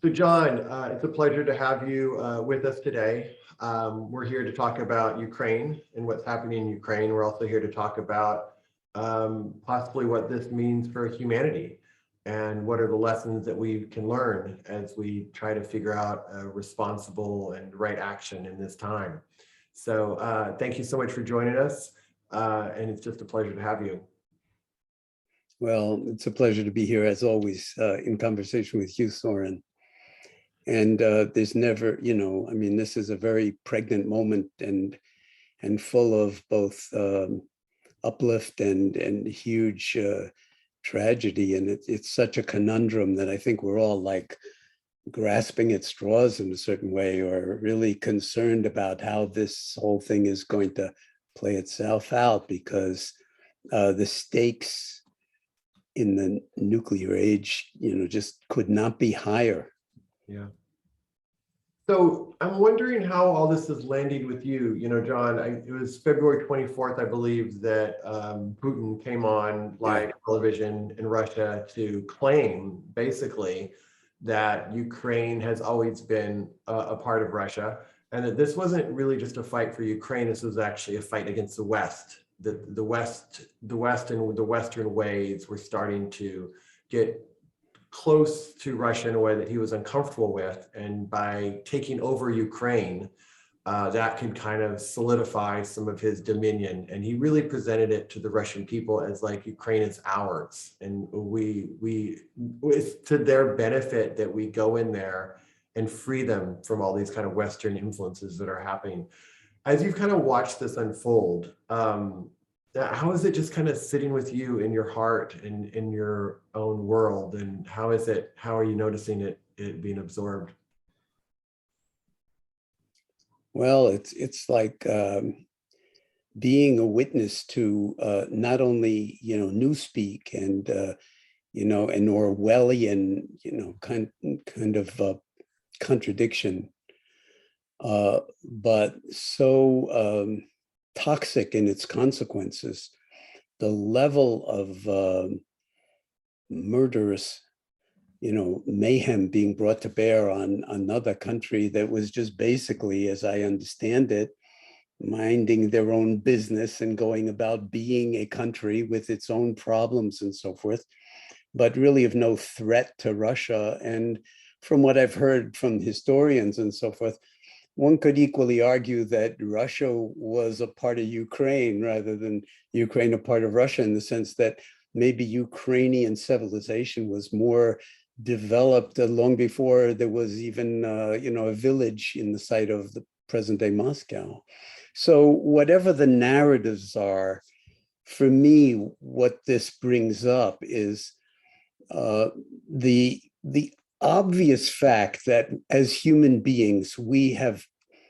So John, it's a pleasure to have you with us today. We're here to talk about Ukraine and what's happening in Ukraine. We're also here to talk about possibly what this means for humanity and what are the lessons that we can learn as we try to figure out responsible and right action in this time. So thank you so much for joining us. And it's just a pleasure to have you. Well, it's a pleasure to be here as always in conversation with you, Soren. And there's never, I mean, this is a very pregnant moment and full of both uplift and huge tragedy. And it's such a conundrum that I think we're all like grasping at straws in a certain way, or really concerned about how this whole thing is going to play itself out, because the stakes in the nuclear age, just could not be higher. Yeah. So I'm wondering how all this is landing with you. John, it was February 24th, I believe, that Putin came on live television in Russia to claim basically that Ukraine has always been a part of Russia, and that this wasn't really just a fight for Ukraine. This was actually a fight against the West. The West and the Western ways were starting to get close to Russia in a way that he was uncomfortable with, and by taking over Ukraine, that could kind of solidify some of his dominion. And he really presented it to the Russian people as like, Ukraine is ours, and it's to their benefit that we go in there and free them from all these kind of Western influences that are happening. As you've kind of watched this unfold, how is it just kind of sitting with you in your heart and in your own world? And how are you noticing it being absorbed? Well, it's like being a witness to not only, newspeak and, an Orwellian, kind of contradiction, but so toxic in its consequences. The level of murderous, mayhem being brought to bear on another country that was just basically, as I understand it, minding their own business and going about being a country with its own problems and so forth, but really of no threat to Russia. And from what I've heard from historians and so forth, one could equally argue that Russia was a part of Ukraine rather than Ukraine a part of Russia, in the sense that maybe Ukrainian civilization was more developed long before there was even, a village in the site of the present-day Moscow. So whatever the narratives are, for me, what this brings up is the obvious fact that as human beings, we have,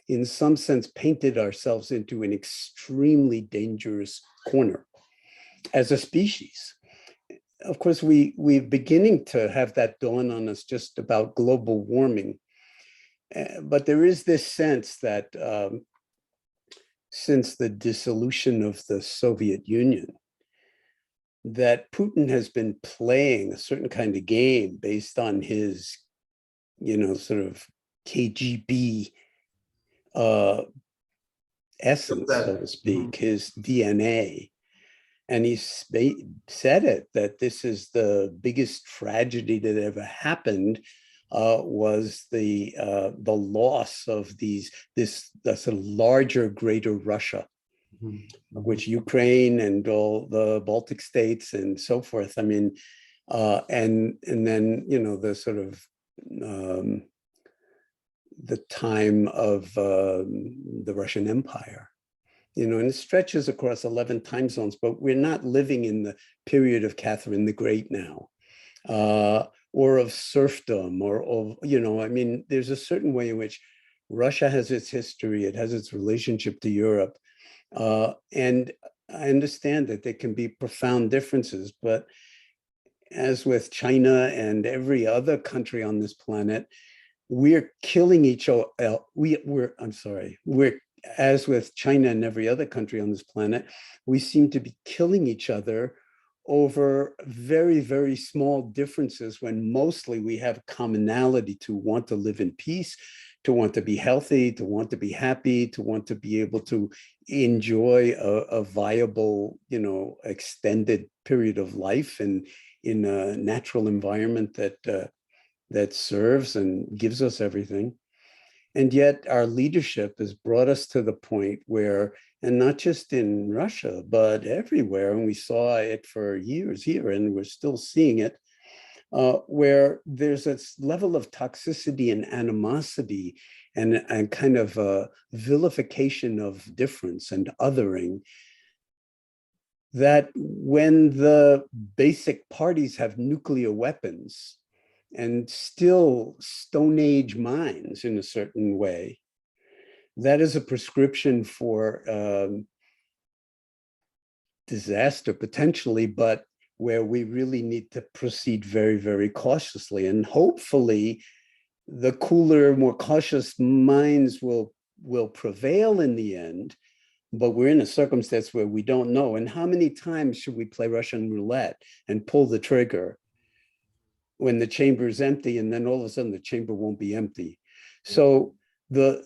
in some sense, painted ourselves into an extremely dangerous corner as a species. Of course, we're beginning to have that dawn on us just about global warming. But there is this sense that since the dissolution of the Soviet Union, that Putin has been playing a certain kind of game based on his, sort of KGB essence, so to speak, his DNA. And he said it, that this is the biggest tragedy that ever happened, was the loss of this sort of larger, greater Russia, which Ukraine and all the Baltic states and so forth. I mean, and then, the sort of the time of the Russian Empire, and it stretches across 11 time zones, but we're not living in the period of Catherine the Great now, or of serfdom, or of, I mean, there's a certain way in which Russia has its history, it has its relationship to Europe. And I understand that there can be profound differences, but as with China and every other country on this planet, we're killing each other. As with China and every other country on this planet, we seem to be killing each other over very, very small differences when mostly we have commonality to want to live in peace, to want to be healthy, to want to be happy, to want to be able to enjoy a viable, extended period of life and in a natural environment that serves and gives us everything. And yet our leadership has brought us to the point where, and not just in Russia, but everywhere, and we saw it for years here, and we're still seeing it, where there's this level of toxicity and animosity and kind of a vilification of difference and othering, that when the basic parties have nuclear weapons and still Stone Age minds in a certain way, that is a prescription for disaster potentially, but where we really need to proceed very, very cautiously. And hopefully the cooler, more cautious minds will prevail in the end, but we're in a circumstance where we don't know. And how many times should we play Russian roulette and pull the trigger when the chamber is empty, and then all of a sudden the chamber won't be empty? So the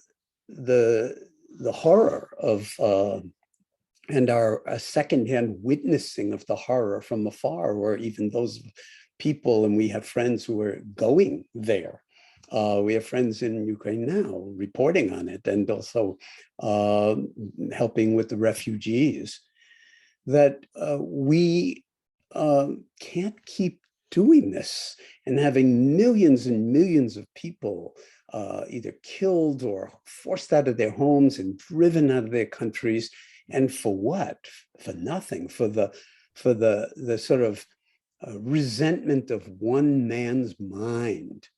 horror of and our secondhand witnessing of the horror from afar, or even those people, and we have friends who are going there. We have friends in Ukraine now reporting on it, and also helping with the refugees, that we can't keep doing this and having millions and millions of people either killed or forced out of their homes and driven out of their countries. And for what? For nothing. For the sort of resentment of one man's mind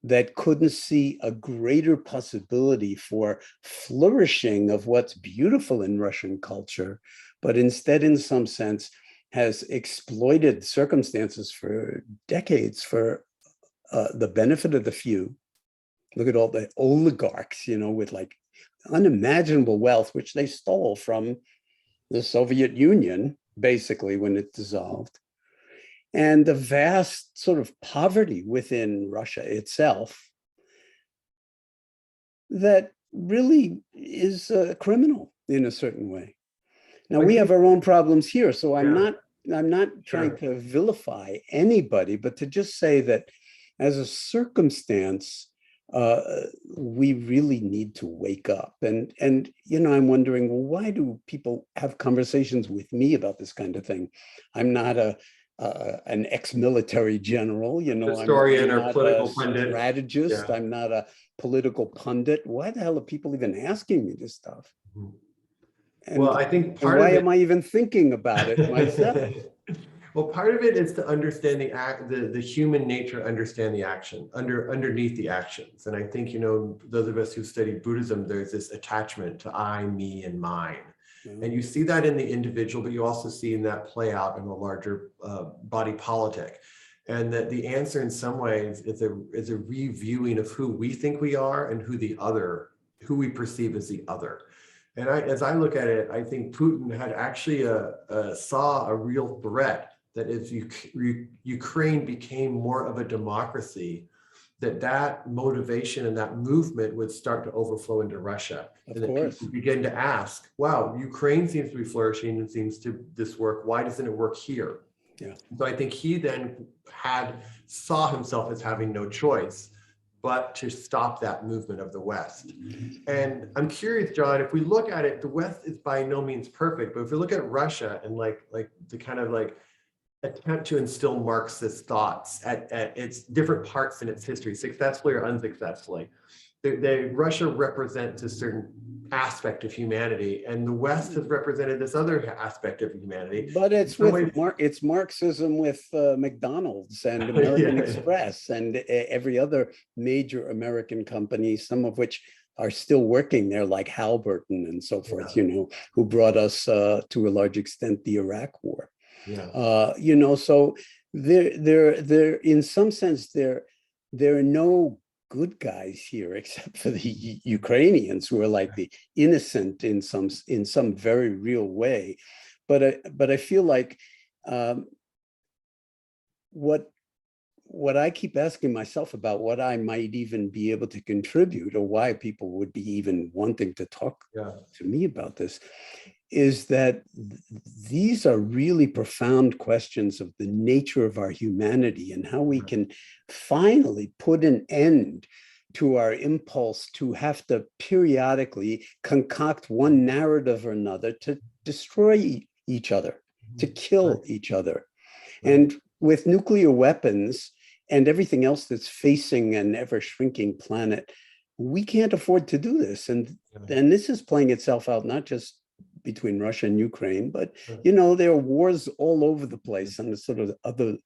that couldn't see a greater possibility for flourishing of what's beautiful in Russian culture, but instead, in some sense, has exploited circumstances for decades for the benefit of the few. Look at all the oligarchs, with like unimaginable wealth, which they stole from the Soviet Union, basically, when it dissolved. And the vast sort of poverty within Russia itself that really is criminal in a certain way. Now, we have our own problems here, so I'm not trying to vilify anybody, but to just say that as a circumstance, we really need to wake up. And I'm wondering, well, why do people have conversations with me about this kind of thing? I'm not an ex-military general, historian or political pundit, strategist. I'm not a political pundit. Why the hell are people even asking me this stuff? And, well, I think why am I even thinking about it myself? Well, part of it is to understand the human nature, understand the action underneath the actions. And I think, those of us who study Buddhism, there's this attachment to I, me, and mine. And you see that in the individual, but you also see that play out in the larger body politic. And that the answer in some ways is a reviewing of who we think we are and who we perceive as the other. And as I look at it, I think Putin had actually saw a real threat that if Ukraine became more of a democracy, that motivation and that movement would start to overflow into Russia. And that people begin to ask, wow, Ukraine seems to be flourishing and seems to this work. Why doesn't it work here? Yeah. So I think he then saw himself as having no choice but to stop that movement of the West. And I'm curious, John, if we look at it, the West is by no means perfect, but if we look at Russia and like the kind of like attempt to instill Marxist thoughts at its different parts in its history, successfully or unsuccessfully, Russia represents a certain aspect of humanity, and the West has represented this other aspect of humanity. But it's it's Marxism with McDonald's and American Express and every other major American company, some of which are still working there, like Halliburton and so forth, who brought us to a large extent the Iraq War. So there in some sense there are no good guys here except for the Ukrainians, who are like the innocent in some very real way. But I feel like what I keep asking myself about what I might even be able to contribute, or why people would be even wanting to talk to me about this, is that these are really profound questions of the nature of our humanity and how we can finally put an end to our impulse to have to periodically concoct one narrative or another to destroy each other, to kill each other. And with nuclear weapons and everything else that's facing an ever shrinking planet, we can't afford to do this. And this is playing itself out, not just between Russia and Ukraine, but, there are wars all over the place on the sort of other,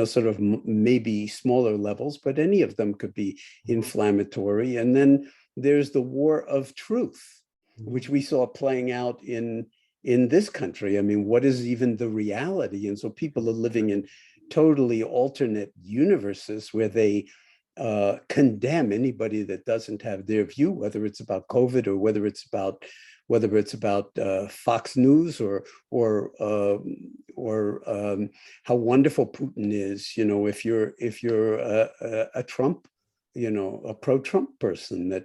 sort of maybe smaller levels, but any of them could be inflammatory. And then there's the war of truth, which we saw playing out in this country. I mean, what is even the reality? And so people are living in totally alternate universes where they condemn anybody that doesn't have their view, whether it's about COVID or whether it's about Fox News or how wonderful Putin is. If you're a Trump, a pro-Trump person, that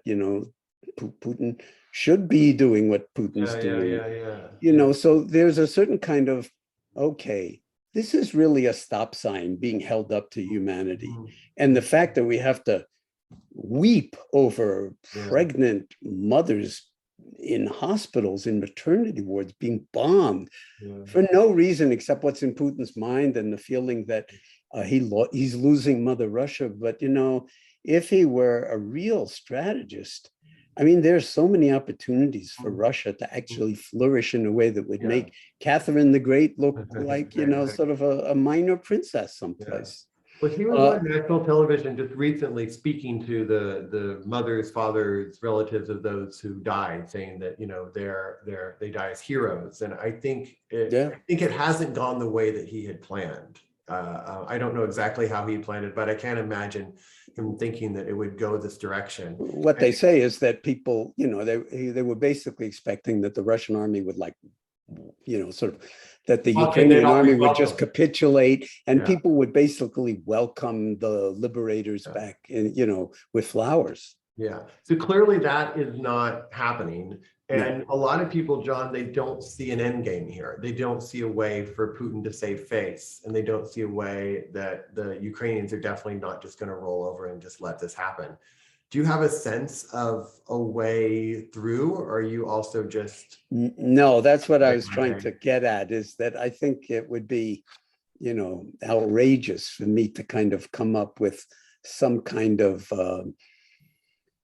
Putin should be doing what Putin's doing. So there's a certain kind of, okay, this is really a stop sign being held up to humanity. And the fact that we have to weep over pregnant mothers in hospitals, in maternity wards, being bombed for no reason except what's in Putin's mind and the feeling that he's losing Mother Russia. But, if he were a real strategist, I mean, there's so many opportunities for Russia to actually flourish in a way that would make Catherine the Great look like, sort of a minor princess someplace. Well, he was on national television just recently speaking to the mothers, fathers, relatives of those who died, saying that, they die as heroes. And I think it hasn't gone the way that he had planned. I don't know exactly how he planned it, but I can't imagine him thinking that it would go this direction. What they say is that people, they were basically expecting that the Russian army would sort of, that the Ukrainian army would just capitulate and people would basically welcome the liberators back, with flowers. Yeah. So clearly that is not happening. And a lot of people, John, they don't see an end game here. They don't see a way for Putin to save face. And they don't see a way that the Ukrainians are definitely not just going to roll over and just let this happen. Do you have a sense of a way through, or are you also just... No, that's what I was trying to get at, is that I think it would be, outrageous for me to kind of come up with some kind of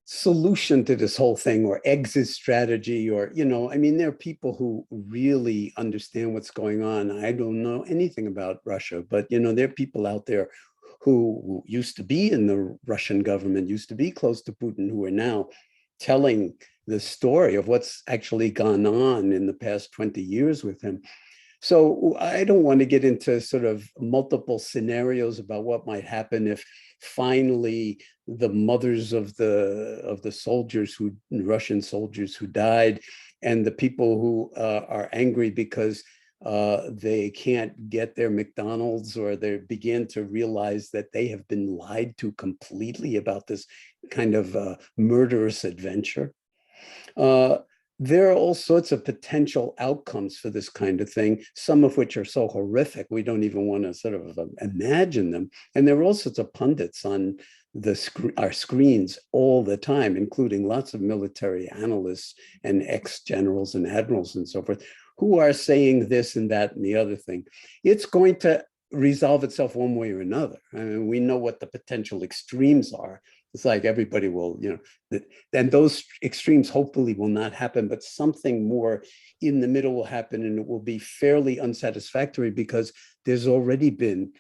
solution to this whole thing, or exit strategy, or, I mean, there are people who really understand what's going on. I don't know anything about Russia, but, there are people out there who used to be in the Russian government, used to be close to Putin, who are now telling the story of what's actually gone on in the past 20 years with him. So I don't want to get into sort of multiple scenarios about what might happen if finally the mothers of the soldiers, Russian soldiers who died, and the people who are angry because they can't get their McDonald's, or they begin to realize that they have been lied to completely about this kind of murderous adventure. There are all sorts of potential outcomes for this kind of thing, some of which are so horrific we don't even want to sort of imagine them. And there are all sorts of pundits on our screens all the time, including lots of military analysts and ex-generals and admirals and so forth, who are saying this and that and the other thing. It's going to resolve itself one way or another. I mean, we know what the potential extremes are. It's like everybody will, then those extremes hopefully will not happen, but something more in the middle will happen, and it will be fairly unsatisfactory because there's already been,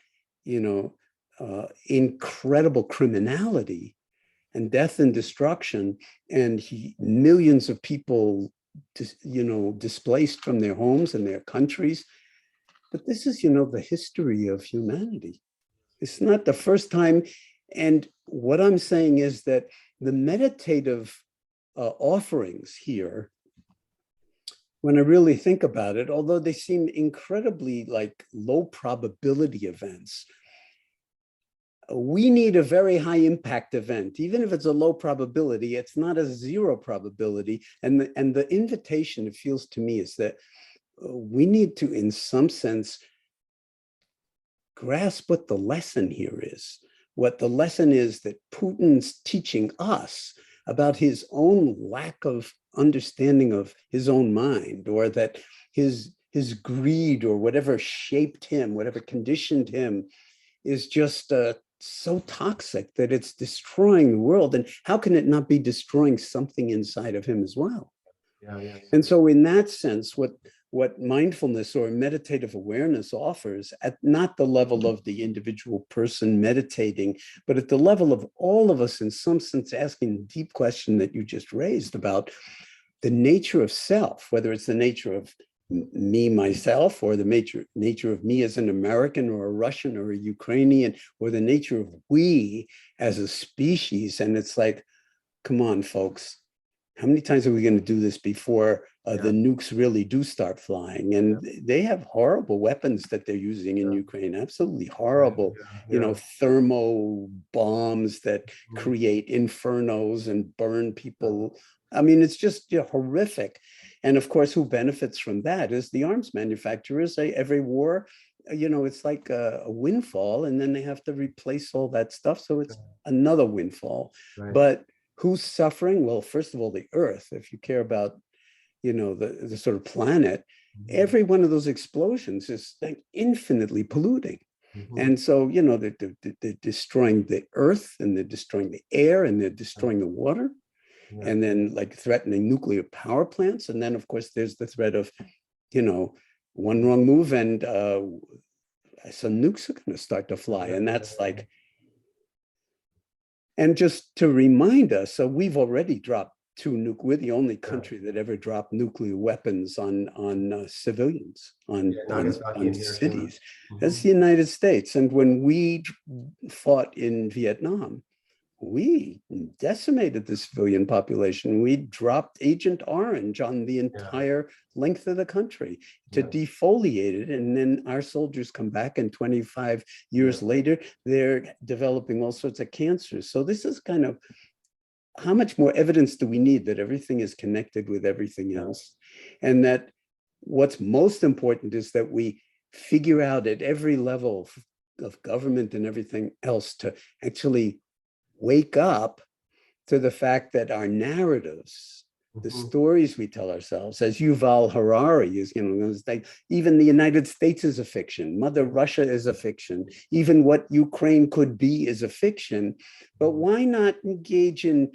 incredible criminality and death and destruction, and millions of people, displaced from their homes and their countries. But this is, the history of humanity. It's not the first time. And what I'm saying is that the meditative offerings here, when I really think about it, although they seem incredibly like low probability events, we need a very high impact event. Even if it's a low probability, it's not a zero probability. And the invitation, it feels to me, is that we need to, in some sense, grasp what the lesson here is. What the lesson is that Putin's teaching us about his own lack of understanding of his own mind, or that his greed or whatever shaped him, whatever conditioned him, is just so toxic that it's destroying the world. And how can it not be destroying something inside of him as well? Yeah. And so in that sense, what mindfulness or meditative awareness offers, at not the level of the individual person meditating, but at the level of all of us, in some sense, asking the deep question that you just raised about the nature of self, whether it's the nature of me, myself, or the nature of me as an American or a Russian or a Ukrainian, or the nature of we as a species. And it's like, come on, folks, how many times are we going to do this before the nukes really do start flying? And they have horrible weapons that they're using in Ukraine, absolutely horrible, thermo bombs that create infernos and burn people. I mean, it's just horrific. And of course, who benefits from that is the arms manufacturers. Every war, it's like a windfall, and then they have to replace all that stuff. So it's another windfall. But who's suffering? Well, first of all, the earth. If you care about, the sort of planet, every one of those explosions is like infinitely polluting. And so, they're destroying the earth, and they're destroying the air, and they're destroying the water, and then like threatening nuclear power plants. And then, of course, there's the threat of, one wrong move and some nukes are going to start to fly. And that's like, and just to remind us, so we've already dropped we're the only country that ever dropped nuclear weapons on civilians, on cities. That's the United States. And when we fought in Vietnam, we decimated the civilian population. We dropped Agent Orange on the entire length of the country to defoliate it. And then our soldiers come back, and 25 years later, they're developing all sorts of cancers. So this is kind of, how much more evidence do we need that everything is connected with everything else? And that what's most important is that we figure out at every level of government and everything else to actually wake up to the fact that our narratives, the stories we tell ourselves, as Yuval Harari is, like, even the United States is a fiction, Mother Russia is a fiction, even what Ukraine could be is a fiction. But why not engage in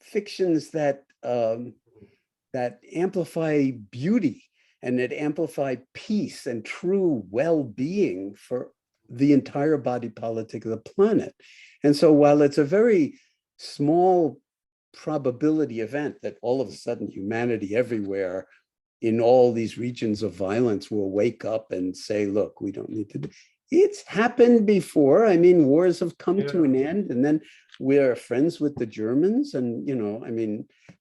fictions that that amplify beauty and that amplify peace and true well-being for the entire body politic of the planet? And so while it's a very small probability event that all of a sudden humanity everywhere in all these regions of violence will wake up and say, look, we don't need to do, it's happened before. I mean, wars have come to an end, and then we're friends with the Germans, and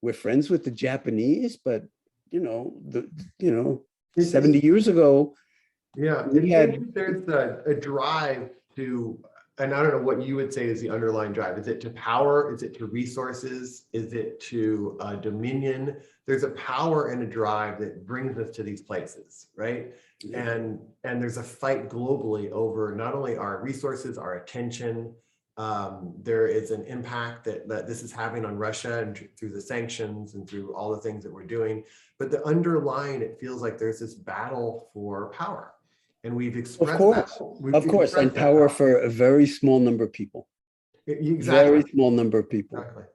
we're friends with the Japanese, but 70 years ago, there's a drive to, and I don't know what you would say is the underlying drive. Is it to power? Is it to resources? Is it to dominion? There's a power and a drive that brings us to these places, right? And there's a fight globally over not only our resources, our attention. There is an impact that this is having on Russia, and through the sanctions and through all the things that we're doing. But the underlying, it feels like there's this battle for power. And we've expressed of course, and power for a very small number of people. Very small number of people. Exactly.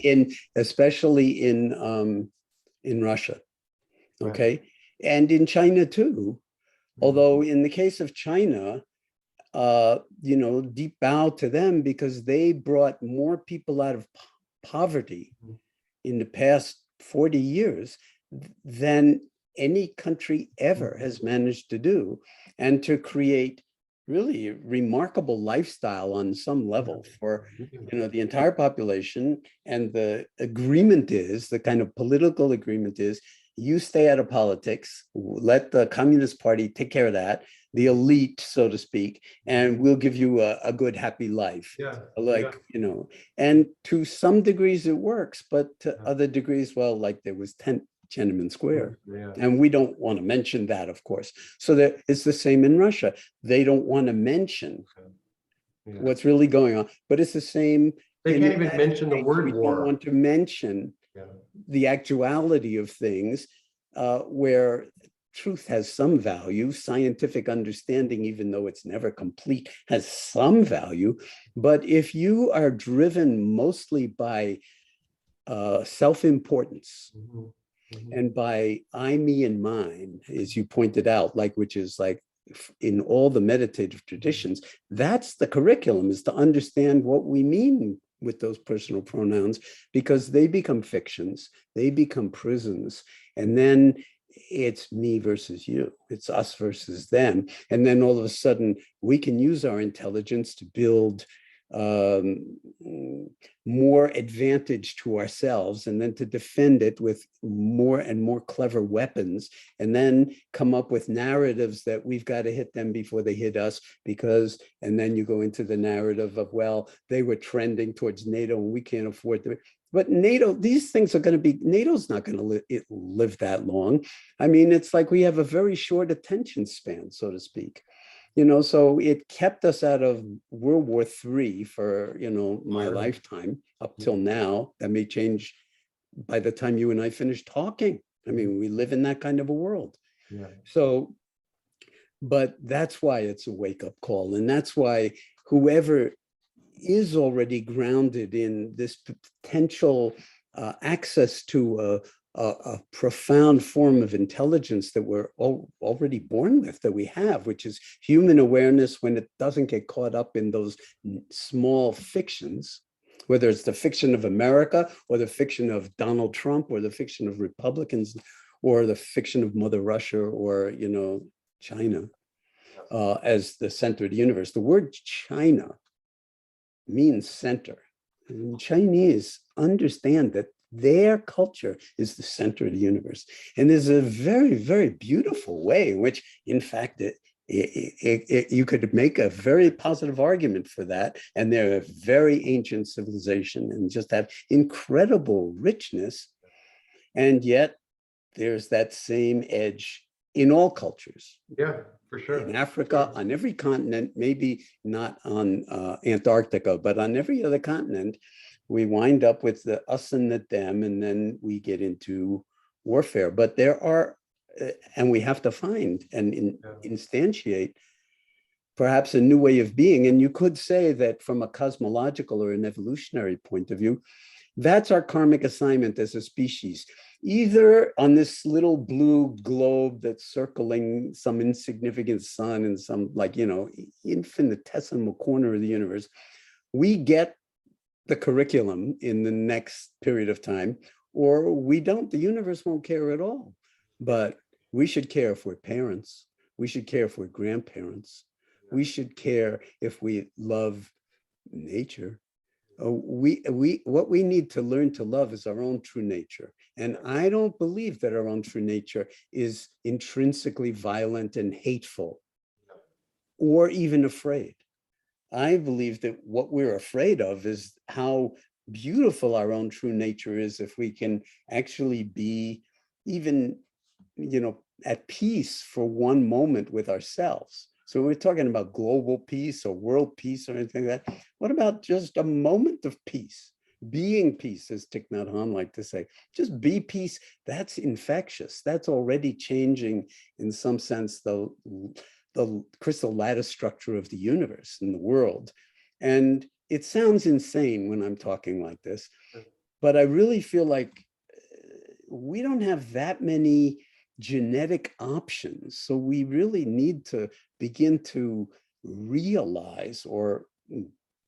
And especially in Russia. Okay. And in China too. Although in the case of China, deep bow to them, because they brought more people out of poverty in the past 40 years than any country ever has managed to do, and to create really a remarkable lifestyle on some level for the entire population. And the agreement is, the kind of political agreement is, you stay out of politics, let the Communist Party take care of that, the elite, so to speak, and we'll give you a good, happy life. Yeah. Like, and to some degrees it works, but to other degrees, well, like there was Tiananmen Square. Yeah. And we don't want to mention that, of course. So that it's the same in Russia. They don't want to mention what's really going on, but it's the same. They can't even mention the word war. We don't want to mention the actuality of things, where truth has some value, scientific understanding, even though it's never complete, has some value. But if you are driven mostly by self-importance and by I, me, and mine, as you pointed out, like, which is like in all the meditative traditions, that's the curriculum, is to understand what we mean with those personal pronouns, because they become fictions, they become prisons, and then it's me versus you, it's us versus them. And then all of a sudden we can use our intelligence to build more advantage to ourselves, and then to defend it with more and more clever weapons, and then come up with narratives that we've got to hit them before they hit us, because, and then you go into the narrative of, well, they were trending towards NATO and we can't afford to. But NATO, these things are going to be, NATO's not going to live that long. I mean, it's like we have a very short attention span, so to speak. So it kept us out of World War III for, my lifetime up till now. That may change by the time you and I finish talking. I mean, we live in that kind of a world. So, but that's why it's a wake-up call. And that's why whoever is already grounded in this potential access to a profound form of intelligence that we're already born with, that we have, which is human awareness when it doesn't get caught up in those small fictions, whether it's the fiction of America or the fiction of Donald Trump or the fiction of Republicans or the fiction of Mother Russia or, China as the center of the universe. The word China means center. And Chinese understand that their culture is the center of the universe. And there's a very, very beautiful way in which, in fact, you could make a very positive argument for that. And they're a very ancient civilization and just have incredible richness. And yet there's that same edge in all cultures. Yeah, for sure. In Africa, on every continent, maybe not on Antarctica, but on every other continent, we wind up with the us and the them, and then we get into warfare. But there are, and we have to find and instantiate perhaps a new way of being. And you could say that from a cosmological or an evolutionary point of view, that's our karmic assignment as a species. Either on this little blue globe that's circling some insignificant sun in some, infinitesimal corner of the universe, we get the curriculum in the next period of time, or we don't. The universe won't care at all. But we should care if we're parents. We should care if we're grandparents. We should care if we love nature. What we need to learn to love is our own true nature. And I don't believe that our own true nature is intrinsically violent and hateful or even afraid. I believe that what we're afraid of is how beautiful our own true nature is if we can actually be even, at peace for one moment with ourselves. So we're talking about global peace or world peace or anything like that. What about just a moment of peace? Being peace, as Thich Nhat Hanh liked to say. Just be peace. That's infectious. That's already changing, in some sense, the crystal lattice structure of the universe and the world. And it sounds insane when I'm talking like this, but I really feel like we don't have that many genetic options. So we really need to begin to realize or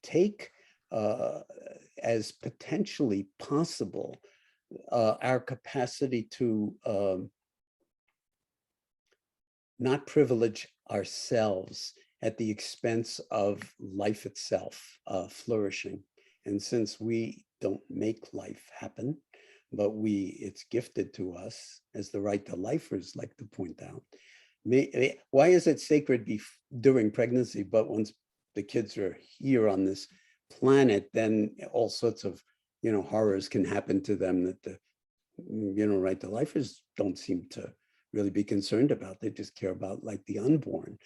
take as potentially possible our capacity to not privilege ourselves at the expense of life itself flourishing. And since we don't make life happen, but it's gifted to us, as the right to lifers like to point out. Why is it sacred during pregnancy, but once the kids are here on this planet, then all sorts of, horrors can happen to them that the, right to lifers don't seem to really be concerned about. They just care about like the unborn.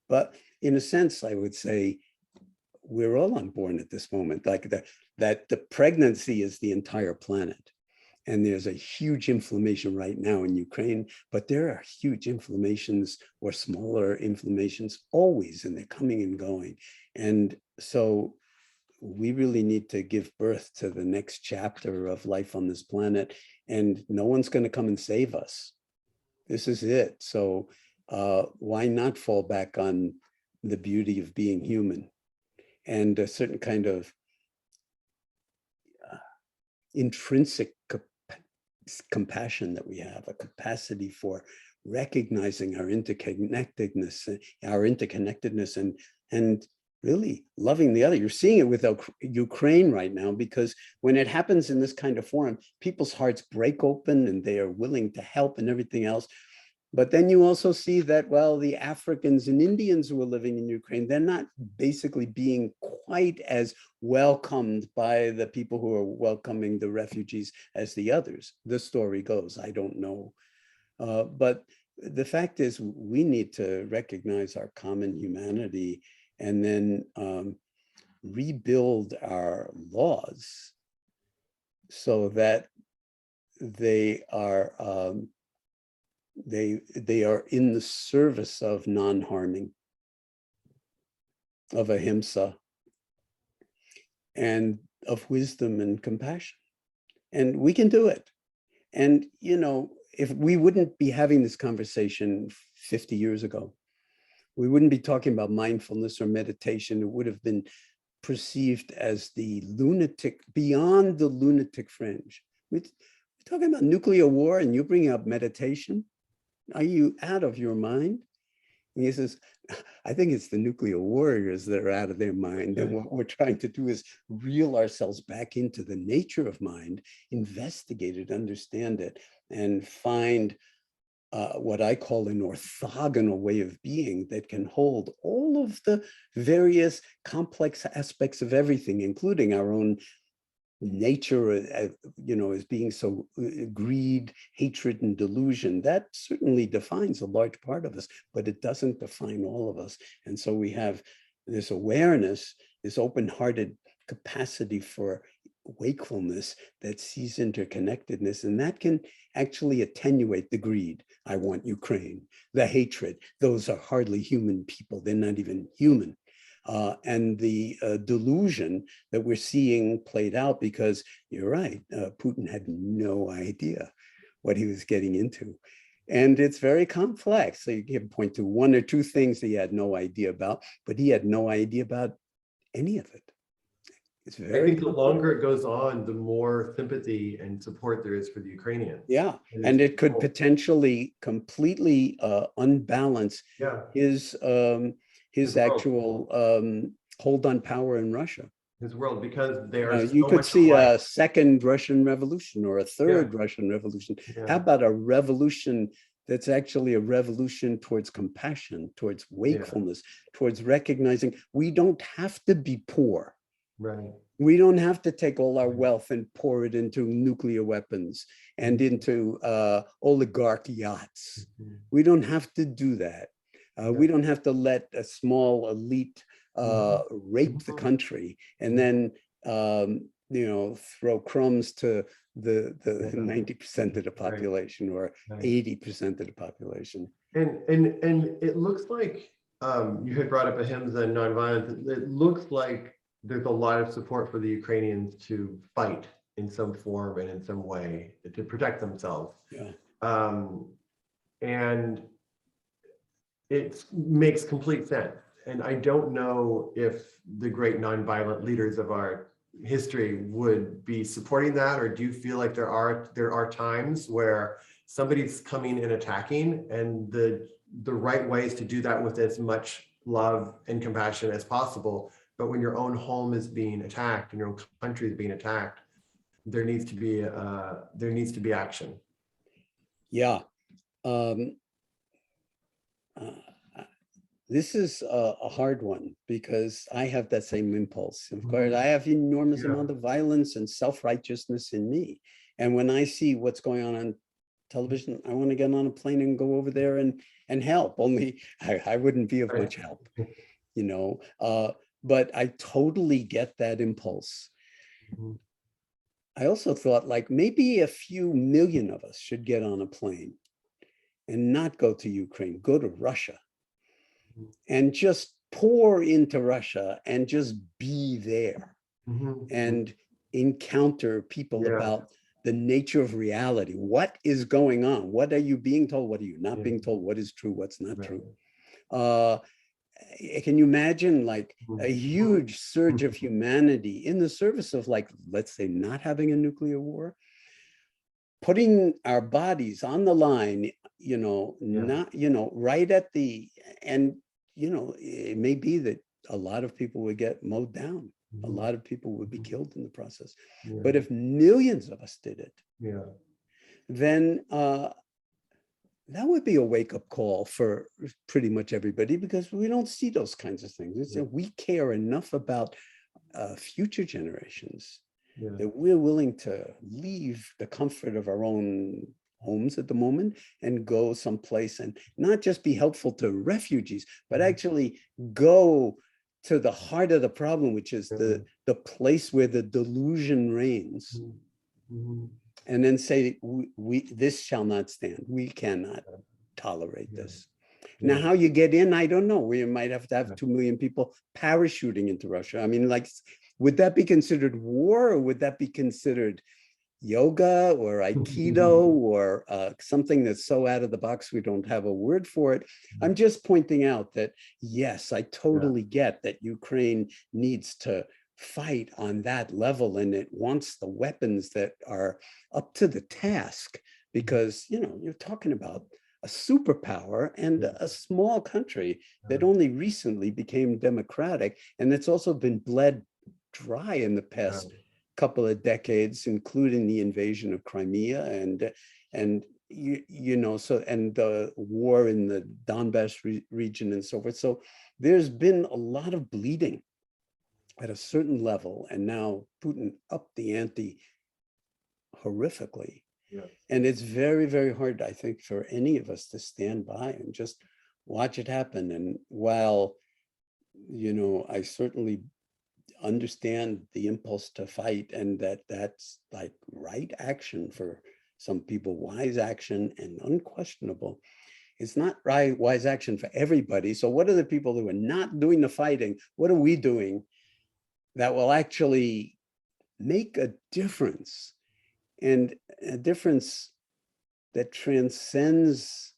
But in a sense, I would say we're all unborn at this moment, like that the pregnancy is the entire planet. And there's a huge inflammation right now in Ukraine, but there are huge inflammations or smaller inflammations always, and they're coming and going. And so we really need to give birth to the next chapter of life on this planet, and no one's going to come and save us. This is it. So why not fall back on the beauty of being human and a certain kind of intrinsic compassion that we have, a capacity for recognizing our interconnectedness and really loving the other. You're seeing it with Ukraine right now, because when it happens in this kind of forum, people's hearts break open and they are willing to help and everything else. But then you also see that, well, the Africans and Indians who are living in Ukraine, they're not basically being quite as welcomed by the people who are welcoming the refugees as the others. The story goes, I don't know. But the fact is, we need to recognize our common humanity and then rebuild our laws so that they are they are in the service of non-harming, of ahimsa, and of wisdom and compassion. And we can do it. And, if we wouldn't be having this conversation 50 years ago, we wouldn't be talking about mindfulness or meditation. It would have been perceived as the lunatic, beyond the lunatic fringe. We're talking about nuclear war and you bring up meditation? Are you out of your mind? And he says, I think it's the nuclear warriors that are out of their mind. And what we're trying to do is reel ourselves back into the nature of mind, investigate it, understand it, and find what I call an orthogonal way of being that can hold all of the various complex aspects of everything, including our own nature, as being so greed, hatred, and delusion. That certainly defines a large part of us, but it doesn't define all of us. And so we have this awareness, this open-hearted capacity for wakefulness that sees interconnectedness, and that can actually attenuate the greed. I want Ukraine, the hatred. Those are hardly human people. They're not even human. And the delusion that we're seeing played out, because you're right, Putin had no idea what he was getting into. And it's very complex. So you can point to one or two things he had no idea about, but he had no idea about any of it. It's very I think the longer it goes on, the more sympathy and support there is for the Ukrainians. Yeah, and it could potentially completely unbalance his actual hold on power in Russia. His world, because they are you could see a second Russian revolution or a third Russian revolution. How about a revolution that's actually a revolution towards compassion, towards wakefulness, towards recognizing we don't have to be poor. Right. We don't have to take all our wealth and pour it into nuclear weapons and into oligarch yachts. We don't have to do that. We don't have to let a small elite rape the country and then throw crumbs to the 90% of the population or 80% of the population. And it looks like you had brought up ahimsa and nonviolence. It looks like there's a lot of support for the Ukrainians to fight in some form and in some way to protect themselves. And it makes complete sense. And I don't know if the great nonviolent leaders of our history would be supporting that, or do you feel like there are times where somebody's coming and attacking, and the right way is to do that with as much love and compassion as possible? But when your own home is being attacked and your own country is being attacked, there needs to be action. Yeah. Um, uh, this is a hard one because I have that same impulse. Of course, I have enormous amount of violence and self-righteousness in me. And when I see what's going on television, I want to get on a plane and go over there and help. Only I wouldn't be of much help, you know. But I totally get that impulse. I also thought like maybe a few million of us should get on a plane and not go to Ukraine, go to Russia and just pour into Russia and just be there and encounter people about the nature of reality. What is going on? What are you being told? What are you not being told? What is true? What's not true? Can you imagine like a huge surge of humanity in the service of like, let's say, not having a nuclear war? Putting our bodies on the line, you know, not, you know, right at the, and, you know, it may be that a lot of people would get mowed down. A lot of people would be killed in the process. But if millions of us did it, then that would be a wake-up call for pretty much everybody, because we don't see those kinds of things. It's that we care enough about future generations that we're willing to leave the comfort of our own homes at the moment and go someplace and not just be helpful to refugees, but actually go to the heart of the problem, which is the place where the delusion reigns. And then say, this shall not stand. We cannot tolerate this. Now, how you get in, I don't know. We might have to have 2 million people parachuting into Russia. I mean, like, would that be considered war, or would that be considered yoga or Aikido or something that's so out of the box we don't have a word for it? I'm just pointing out that, yes, I totally get that Ukraine needs to fight on that level, and it wants the weapons that are up to the task, because, you know, you're talking about a superpower and a small country that only recently became democratic, and it's also been bled dry in the past couple of decades, including the invasion of Crimea and you know, so, and the war in the Donbass region and so forth. So there's been a lot of bleeding at a certain level, and now Putin upped the ante horrifically. And it's very, very hard, I think, for any of us to stand by and just watch it happen. And while, you know, I certainly understand the impulse to fight, and that's like right action for some people, wise action and unquestionable, it's not right wise action for everybody. So what are the people who are not doing the fighting? What are we doing that will actually make a difference, and a difference that transcends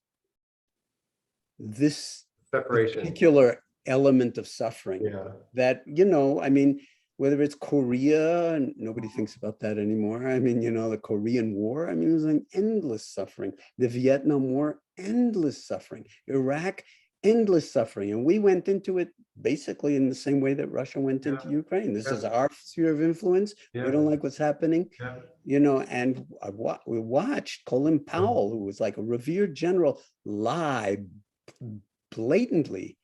this particular element of suffering? That, you know, I mean, whether it's Korea, and nobody thinks about that anymore. I mean, you know, the Korean War, I mean, it was an endless suffering. The Vietnam War, endless suffering. Iraq, endless suffering. And we went into it basically in the same way that Russia went into Ukraine. This is our sphere of influence. We don't like what's happening, you know, and we watched Colin Powell, who was like a revered general, lie blatantly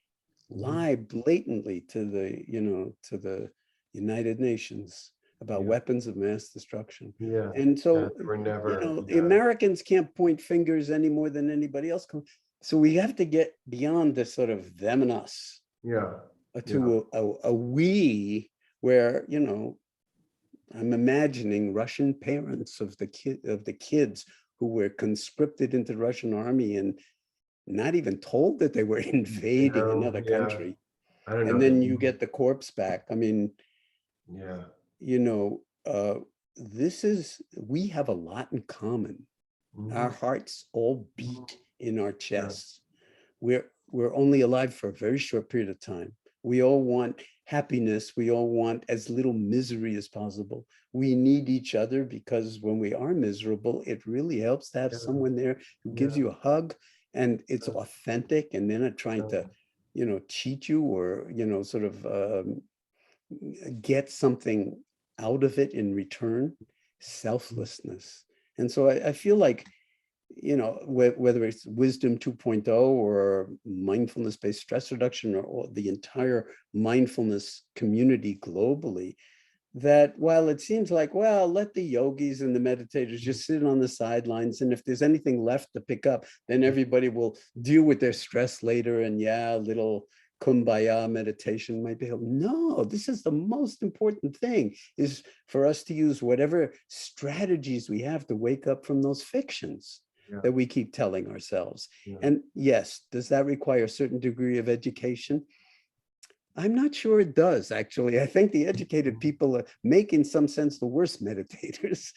to the, you know, to the United Nations about weapons of mass destruction. And so, we're never, you know, the Americans can't point fingers any more than anybody else can. So we have to get beyond this sort of them and us, to a we, where, you know, I'm imagining Russian parents of the kids who were conscripted into the Russian army and not even told that they were invading another country. And then you get the corpse back. I mean, you know, we have a lot in common. Our hearts all beat in our chests. We're only alive for a very short period of time. We all want happiness. We all want as little misery as possible. We need each other, because when we are miserable, it really helps to have someone there who gives you a hug, and it's authentic, and they're not trying to, you know, cheat you or, you know, sort of get something out of it in return. selflessness. And so I feel like, whether it's wisdom 2.0 or mindfulness-based stress reduction or the entire mindfulness community globally, that while it seems like, well, let the yogis and the meditators just sit on the sidelines, and if there's anything left to pick up, then everybody will deal with their stress later, and yeah, a little kumbaya meditation might be helpful. No, this is the most important thing, is for us to use whatever strategies we have to wake up from those fictions that we keep telling ourselves. And yes, does that require a certain degree of education? I'm not sure it does, actually. I think the educated people make, in some sense, the worst meditators,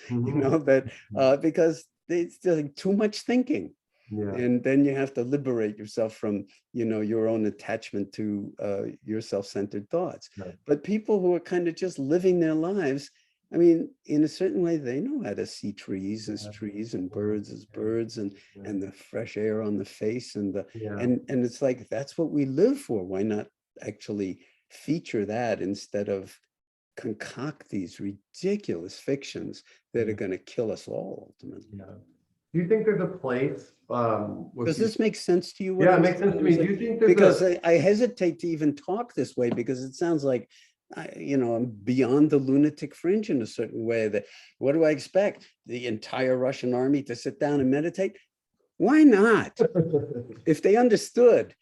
because it's just too much thinking. And then you have to liberate yourself from, your own attachment to your self-centered thoughts. But people who are kind of just living their lives, I mean, in a certain way, they know how to see trees as trees and birds as birds, and the fresh air on the face, and it's like, that's what we live for. Why not actually feature that instead of concoct these ridiculous fictions that are going to kill us all ultimately? Do you think there's a place? Does this make sense to you? Yeah, it makes sense to me. Do you think there's because I hesitate to even talk this way, because it sounds like I'm beyond the lunatic fringe in a certain way. That what do I expect? The entire Russian army to sit down and meditate? Why not? If they understood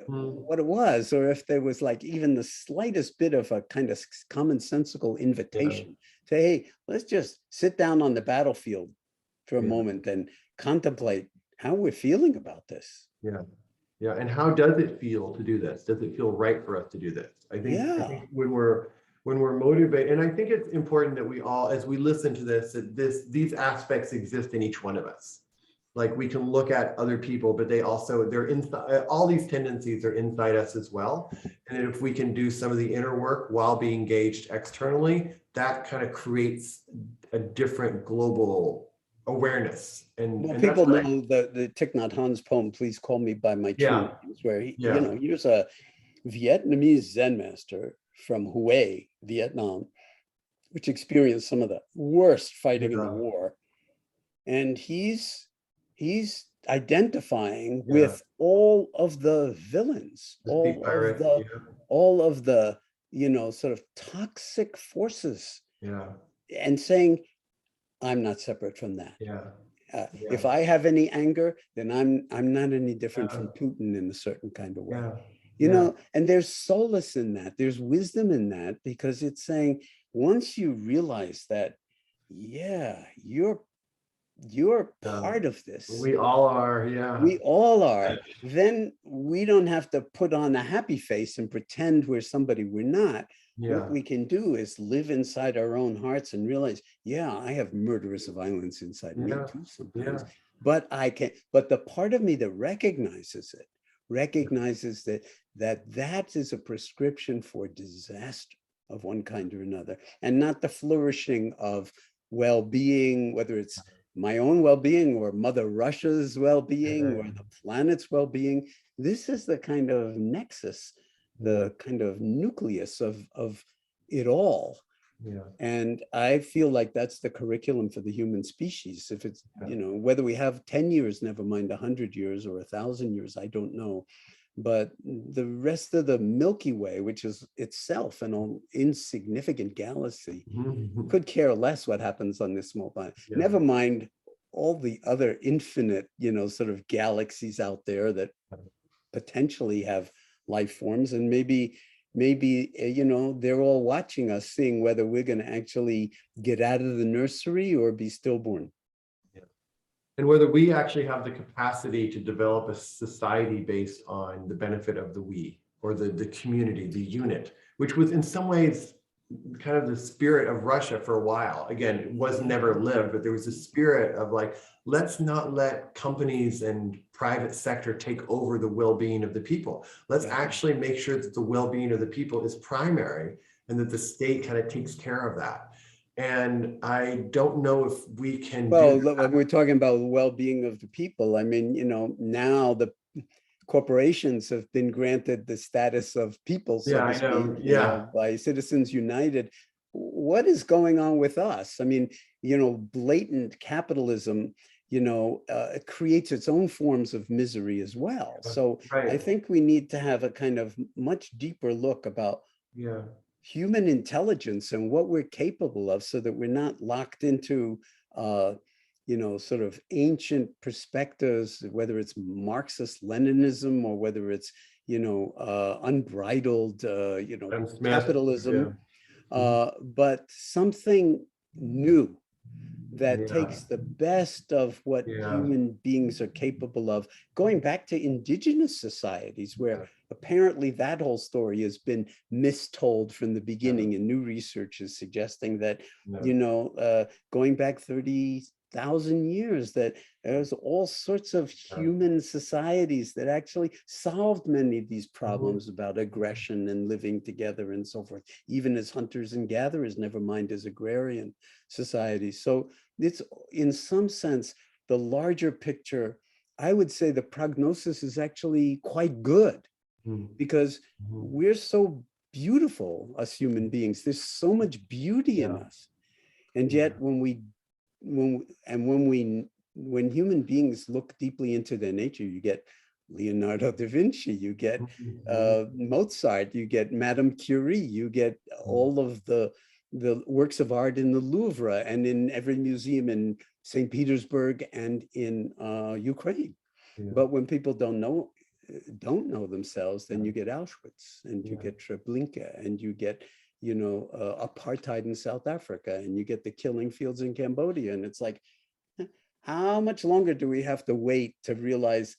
what it was, or if there was like even the slightest bit of a kind of commonsensical invitation, say, hey, let's just sit down on the battlefield for a moment and contemplate how we're feeling about this. And how does it feel to do this? Does it feel right for us to do this? I think when we're motivated, and I think it's important that we all, as we listen to this, that these aspects exist in each one of us. Like, we can look at other people, but they're inside. All these tendencies are inside us as well. And if we can do some of the inner work while being engaged externally, that kind of creates a different global awareness. And people know the Thich Nhat Hanh's poem, Please Call Me by My True Names, where here's a Vietnamese Zen master from Hue, Vietnam, which experienced some of the worst fighting in the war. And he's identifying with all of the villains, all of the sort of toxic forces, and saying, I'm not separate from that. If I have any anger, then I'm not any different from Putin in a certain kind of way. And there's solace in that. There's wisdom in that, because it's saying, once you realize that, you're part of this. We all are, we all are. Then we don't have to put on a happy face and pretend we're somebody we're not. What we can do is live inside our own hearts and realize, I have murderous violence inside me too sometimes. But the part of me that recognizes that is a prescription for disaster of one kind or another, and not the flourishing of well-being, whether it's my own well-being or Mother Russia's well-being or the planet's well-being. This is the kind of nexus, the kind of nucleus of it all. And I feel like that's the curriculum for the human species. If it's, whether we have 10 years, never mind 100 years or 1,000 years, I don't know. But the rest of the Milky Way, which is itself an insignificant galaxy, could care less what happens on this small planet. Never mind all the other infinite, sort of galaxies out there that potentially have life forms, and maybe they're all watching us, seeing whether we're going to actually get out of the nursery or be stillborn. And whether we actually have the capacity to develop a society based on the benefit of the we, or the community, the unit, which was in some ways kind of the spirit of Russia for a while. Again, it was never lived, but there was a spirit of like, let's not let companies and private sector take over the well-being of the people. Let's actually make sure that the well-being of the people is primary, and that the state kind of takes care of that. And I don't know if we can. Well, we're talking about the well-being of the people. I mean, now the corporations have been granted the status of people, so to speak, by Citizens United. What is going on with us? I mean, blatant capitalism, it creates its own forms of misery as well. So I Right. think we need to have a kind of much deeper look about Yeah. human intelligence and what we're capable of, so that we're not locked into sort of ancient perspectives, whether it's Marxist Leninism or whether it's unbridled I'm smashed. Yeah. capitalism, but something new that Yeah. takes the best of what Yeah. human beings are capable of, going back to indigenous societies, where Yeah. apparently that whole story has been mistold from the Yeah. beginning, and new research is suggesting that, Yeah. going back 30,000 years, that there's all sorts of human societies that actually solved many of these problems about aggression and living together and so forth, even as hunters and gatherers, never mind as agrarian societies. So it's, in some sense, the larger picture, I would say the prognosis is actually quite good, because we're so beautiful, us human beings. There's so much beauty in us. And yet when human beings look deeply into their nature, you get Leonardo da Vinci, you get Mozart, you get Madame Curie, you get all of the works of art in the Louvre and in every museum in St. Petersburg and in Ukraine. But when people don't know themselves, then you get Auschwitz, and you get Treblinka, and you get apartheid in South Africa, and you get the killing fields in Cambodia. And it's like, how much longer do we have to wait to realize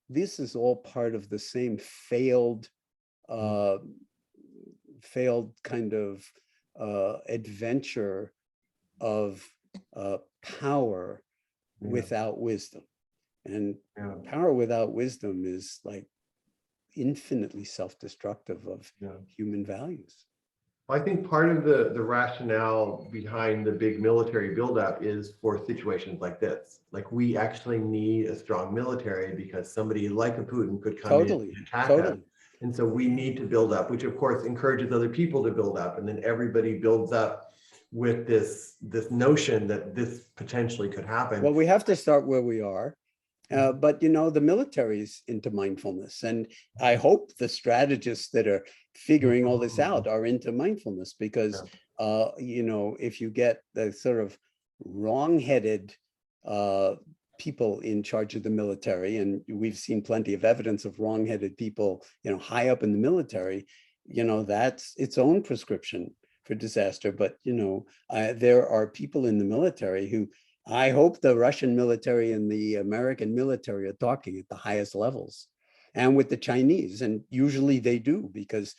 this is all part of the same failed kind of adventure of power without wisdom? And power without wisdom is like infinitely self-destructive of human values. I think part of the rationale behind the big military buildup is for situations like this. Like, we actually need a strong military because somebody like a Putin could come in and attack us. And so we need to build up, which of course encourages other people to build up. And then everybody builds up with this notion that this potentially could happen. Well, we have to start where we are. But the military is into mindfulness, and I hope the strategists that are figuring all this out are into mindfulness, because if you get the sort of wrong-headed people in charge of the military, and we've seen plenty of evidence of wrong-headed people high up in the military, that's its own prescription for disaster. But there are people in the military who, I hope the Russian military and the American military are talking at the highest levels, and with the Chinese. And usually they do, because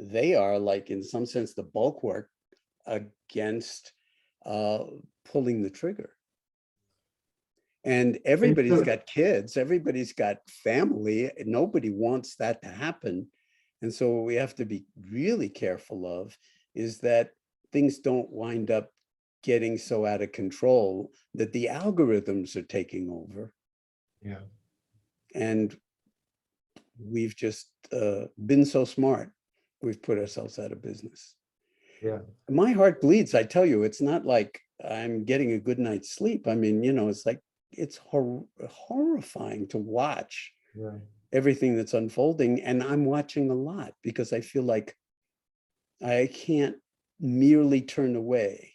they are, like, in some sense, the bulwark against pulling the trigger. And everybody's got kids, everybody's got family. Nobody wants that to happen. And so what we have to be really careful of is that things don't wind up getting so out of control that the algorithms are taking over. And we've just been so smart, we've put ourselves out of business. My heart bleeds, I tell you. It's not like I'm getting a good night's sleep. I mean, it's like, it's horrifying to watch everything that's unfolding. And I'm watching a lot because I feel like I can't merely turn away.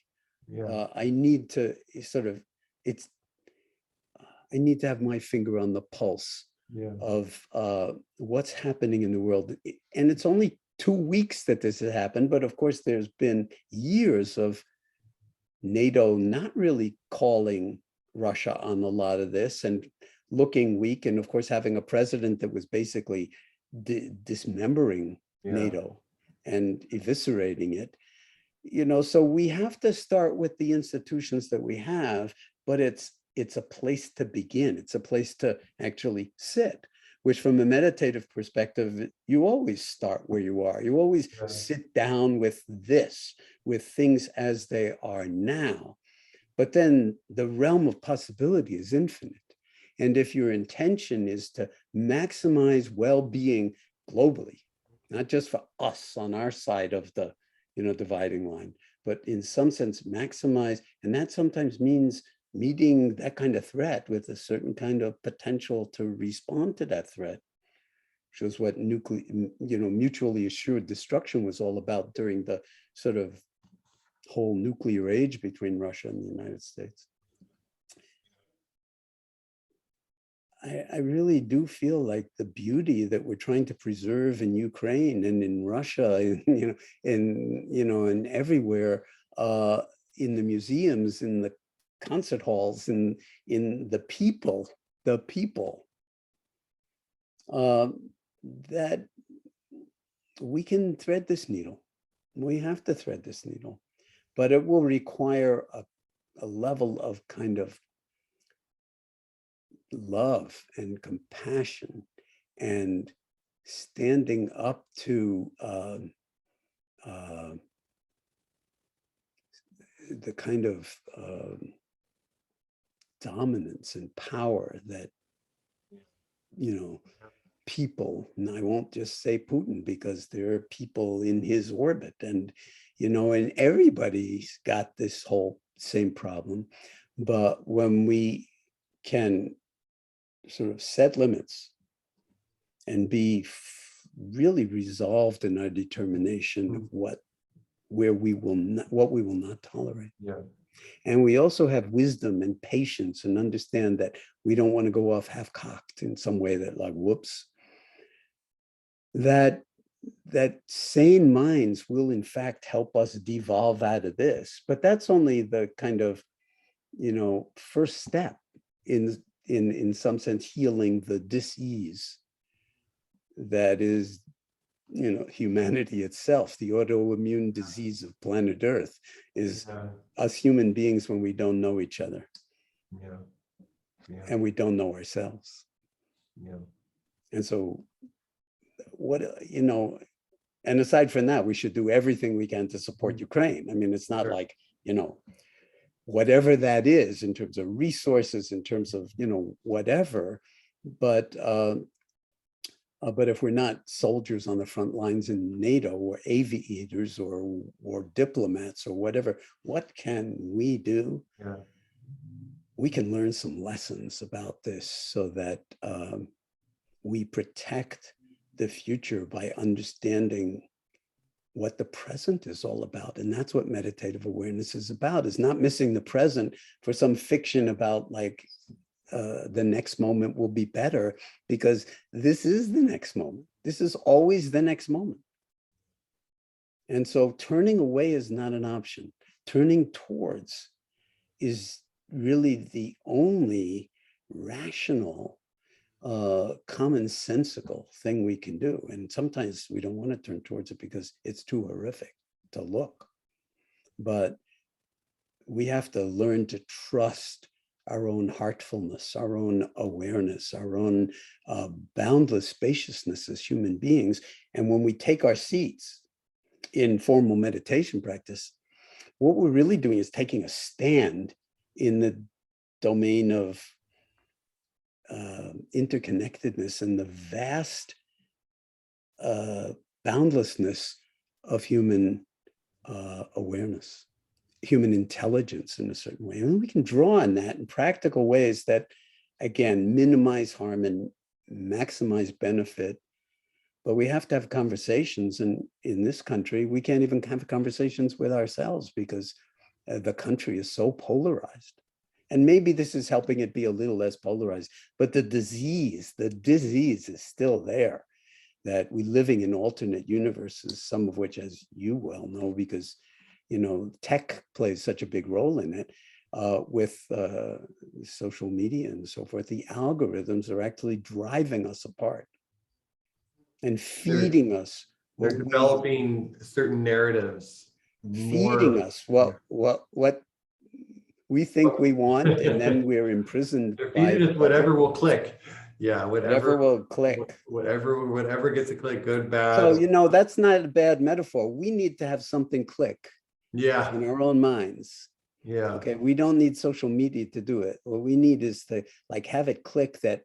I need to I need to have my finger on the pulse of what's happening in the world. And it's only 2 weeks that this has happened, but of course there's been years of NATO not really calling Russia on a lot of this, and looking weak, and of course having a president that was basically dismembering NATO and eviscerating it. So we have to start with the institutions that we have, but it's a place to begin. It's a place to actually sit, which from a meditative perspective, you always start where you are. You always sit down with things as they are now. But then the realm of possibility is infinite. And if your intention is to maximize well-being globally, not just for us on our side of the dividing line, but in some sense maximize, and that sometimes means meeting that kind of threat with a certain kind of potential to respond to that threat, which was what mutually assured destruction was all about during the sort of whole nuclear age between Russia and the United States. I really do feel like the beauty that we're trying to preserve in Ukraine and in Russia, and everywhere, in the museums, in the concert halls, in the people, that we can thread this needle. We have to thread this needle, but it will require a level of kind of love and compassion and standing up to the kind of dominance and power that people, and I won't just say Putin because there are people in his orbit, and and everybody's got this whole same problem. But when we can sort of set limits and be really resolved in our determination of what we will not tolerate. Yeah. And we also have wisdom and patience and understand that we don't want to go off half-cocked in some way that, like, whoops, that sane minds will in fact help us devolve out of this. But that's only the kind of, first step in some sense healing the dis-ease that is, humanity itself. The autoimmune disease of planet Earth is us human beings when we don't know each other. And we don't know ourselves. And so and aside from that, we should do everything we can to support Ukraine. I mean, it's not like, whatever that is in terms of resources, in terms of, whatever, but if we're not soldiers on the front lines in NATO or aviators or diplomats or whatever, what can we do? Yeah. We can learn some lessons about this so that we protect the future by understanding what the present is all about. And that's what meditative awareness is about, is not missing the present for some fiction about like the next moment will be better, because this is the next moment. This is always the next moment. And so turning away is not an option. Turning towards is really the only rational, commonsensical thing we can do. And sometimes we don't want to turn towards it because it's too horrific to look. But we have to learn to trust our own heartfulness, our own awareness, our own boundless spaciousness as human beings. And when we take our seats in formal meditation practice, what we're really doing is taking a stand in the domain of interconnectedness and the vast boundlessness of human awareness, human intelligence in a certain way. And we can draw on that in practical ways that, again, minimize harm and maximize benefit. But we have to have conversations. And in this country, we can't even have conversations with ourselves because the country is so polarized. And maybe this is helping it be a little less polarized, but the disease is still there, that we're living in alternate universes, some of which, as you well know, because, tech plays such a big role in it, with social media and so forth. The algorithms are actually driving us apart and feeding us. They're developing certain narratives. Feeding us what we think we want, and then we're imprisoned by just whatever will click. Yeah, whatever will click. Whatever gets a click, good, bad. So, that's not a bad metaphor. We need to have something click. Yeah. In our own minds. Yeah. Okay. We don't need social media to do it. What we need is to have it click that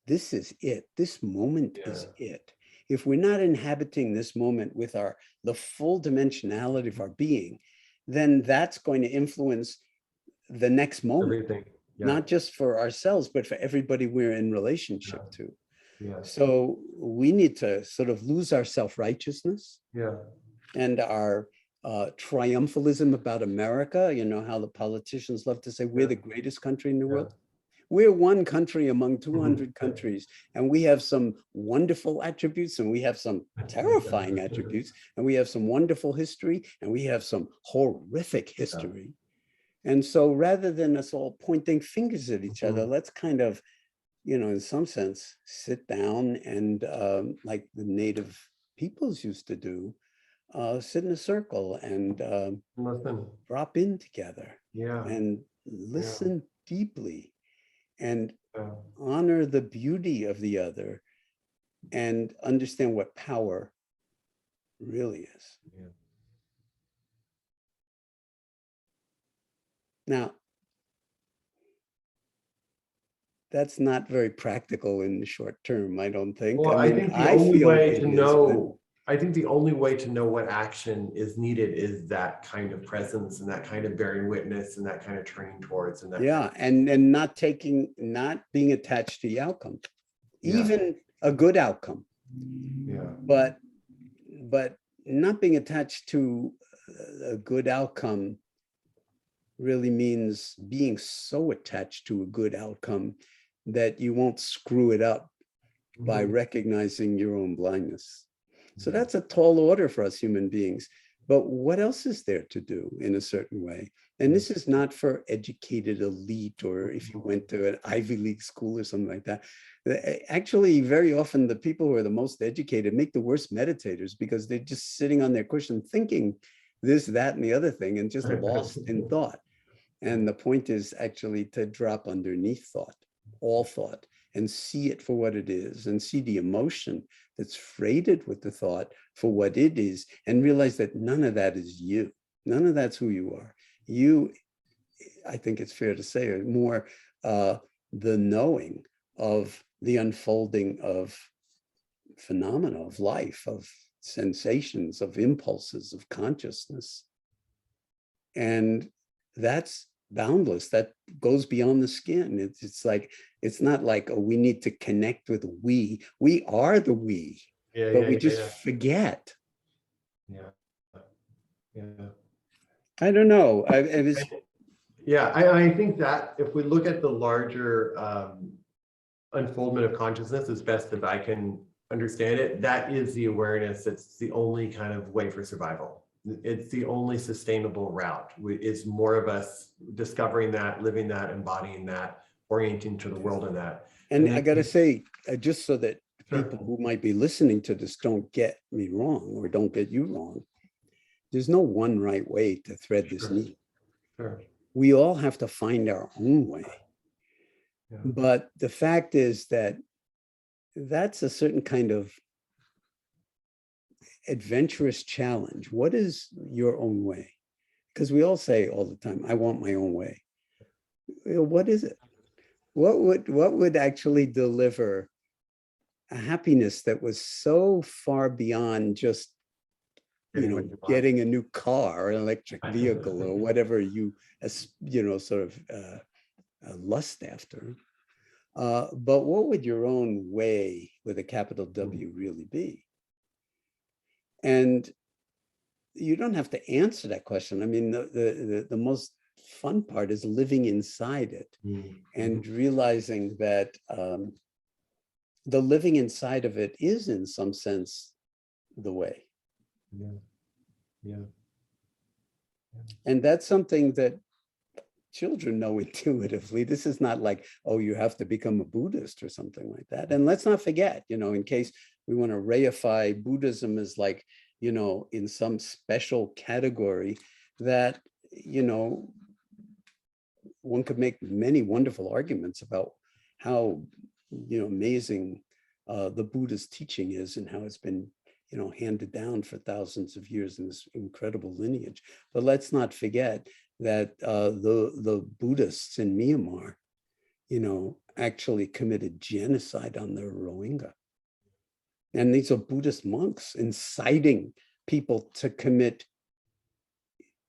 this is it. This moment is it. If we're not inhabiting this moment with the full dimensionality of our being, then that's going to influence the next moment, Everything. Yeah. not just for ourselves, but for everybody we're in relationship to. Yeah. So we need to sort of lose our self-righteousness Yeah. and our triumphalism about America. You know how the politicians love to say we're the greatest country in the world. We're one country among 200 countries, and we have some wonderful attributes, and we have some terrifying attributes, and we have some wonderful history, and we have some horrific history. And so rather than us all pointing fingers at each other, let's kind of, you know, in some sense, sit down and like the native peoples used to do, sit in a circle and drop in together and listen deeply and honor the beauty of the other and understand what power really is. Now, that's not very practical in the short term, I don't think. Well, I think the only way to know, I think the only way to know what action is needed is that kind of presence and that kind of bearing witness and that kind of turning towards. And that and not being attached to the outcome, even a good outcome. But not being attached to a good outcome really means being so attached to a good outcome that you won't screw it up by recognizing your own blindness. So that's a tall order for us human beings. But what else is there to do in a certain way? And this is not for educated elite, or if you went to an Ivy League school or something like that. Actually, very often the people who are the most educated make the worst meditators because they're just sitting on their cushion thinking this, that, and the other thing, and just lost in thought. And the point is actually to drop underneath thought, all thought, and see it for what it is, and see the emotion that's freighted with the thought for what it is, and realize that none of that is you. None of that's who you are. You, I think it's fair to say, are more the knowing of the unfolding of phenomena of life, of sensations, of impulses, of consciousness. And that's boundless. That goes beyond the skin. It's like, it's not like, oh, we need to connect with we. We are the we, but we just forget. I don't know. I think that if we look at the larger unfoldment of consciousness, as best as I can understand it, that is the awareness. That's the only kind of way for survival. It's the only sustainable route. It's more of us discovering that, living that, embodying that, orienting to the world in that. And I got to say, just so that people who might be listening to this don't get me wrong or don't get you wrong, there's no one right way to thread this needle. We all have to find our own way. But the fact is that that's a certain kind of adventurous challenge. What is your own way? Because we all say all the time, I want my own way. What is it? What would actually deliver a happiness that was so far beyond just, you know, getting a new car or an electric vehicle or whatever you, you know, sort of lust after? But what would your own way with a capital W really be? And you don't have to answer that question. I mean, the most fun part is living inside it and realizing that the living inside of it is, in some sense, the way. And that's something that children know intuitively. This is not like, oh, you have to become a Buddhist or something like that. And let's not forget, you know, in case we want to reify Buddhism as like, you know, in some special category, that, you know, one could make many wonderful arguments about how, you know, amazing the Buddhist teaching is and how it's been, you know, handed down for thousands of years in this incredible lineage. But let's not forget that the Buddhists in Myanmar, you know, actually committed genocide on the Rohingya. And these are Buddhist monks inciting people to commit